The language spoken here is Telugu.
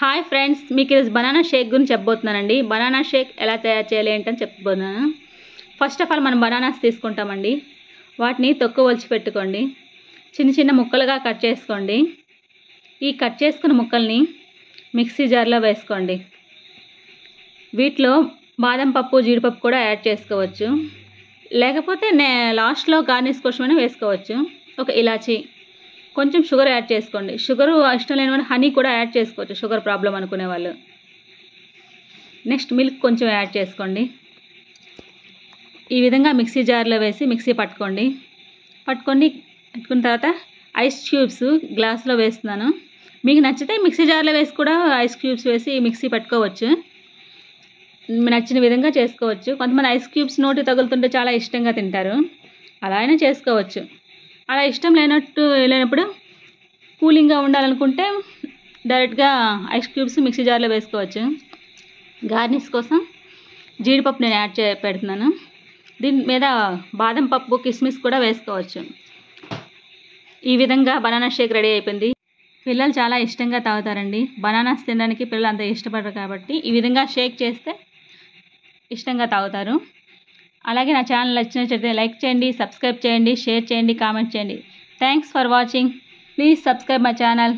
హాయ్ ఫ్రెండ్స్, మీకు ఈరోజు బనానా షేక్ గురించి చెప్పబోతున్నానండి. బనానా షేక్ ఎలా తయారు చేయాలి ఏంటని చెప్పబోతున్నాను. ఫస్ట్ ఆఫ్ ఆల్ మనం బనానాస్ తీసుకుంటామండి. వాటిని తొక్క ఒలిచి పెట్టుకోండి. చిన్న చిన్న ముక్కలుగా కట్ చేసుకోండి. ఈ కట్ చేసుకున్న ముక్కల్ని మిక్సీ జార్లో వేసుకోండి. వీటిలో బాదం పప్పు, జీడిపప్పు కూడా యాడ్ చేసుకోవచ్చు. లేకపోతే లాస్ట్లో గార్నిష్ కోసమైనా వేసుకోవచ్చు. ఒక ఇలాచీ, కొంచెం షుగర్ యాడ్ చేసుకోండి. షుగర్ ఇష్టం లేని వాళ్ళు హనీ కూడా యాడ్ చేసుకోవచ్చు, షుగర్ ప్రాబ్లం అనుకునే వాళ్ళు. నెక్స్ట్ మిల్క్ కొంచెం యాడ్ చేసుకోండి. ఈ విధంగా మిక్సీ జార్లో వేసి మిక్సీ పట్టుకున్న తర్వాత ఐస్ క్యూబ్స్ గ్లాస్లో వేస్తున్నాను. మీకు నచ్చితే మిక్సీ జార్లో వేసి కూడా ఐస్ క్యూబ్స్ వేసి మిక్సీ పట్టుకోవచ్చు. నచ్చిన విధంగా చేసుకోవచ్చు. కొంతమంది ఐస్ క్యూబ్స్ నోటి తగులుతుంటే చాలా ఇష్టంగా తింటారు, అలా అయినా చేసుకోవచ్చు. అలా ఇష్టం లేనప్పుడు కూలింగ్గా ఉండాలనుకుంటే డైరెక్ట్గా ఐస్ క్యూబ్స్ మిక్సీ జార్లో వేసుకోవచ్చు. గార్నిష్ కోసం జీడిపప్పు నేను పెడుతున్నాను. దీని మీద బాదం పప్పు, కిస్మిస్ కూడా వేసుకోవచ్చు. ఈ విధంగా బనానా షేక్ రెడీ అయిపోయింది. పిల్లలు చాలా ఇష్టంగా తాగుతారండి. బనానాస్ తినడానికి పిల్లలు అంత ఇష్టపడరు కాబట్టి ఈ విధంగా షేక్ చేస్తే ఇష్టంగా తాగుతారు. అలాగే నా ఛానల్ నచ్చినట్లయితే లైక్ చేయండి, సబ్స్క్రైబ్ చేయండి, షేర్ చేయండి, కామెంట్ చేయండి. Thanks for watching. Please subscribe my channel.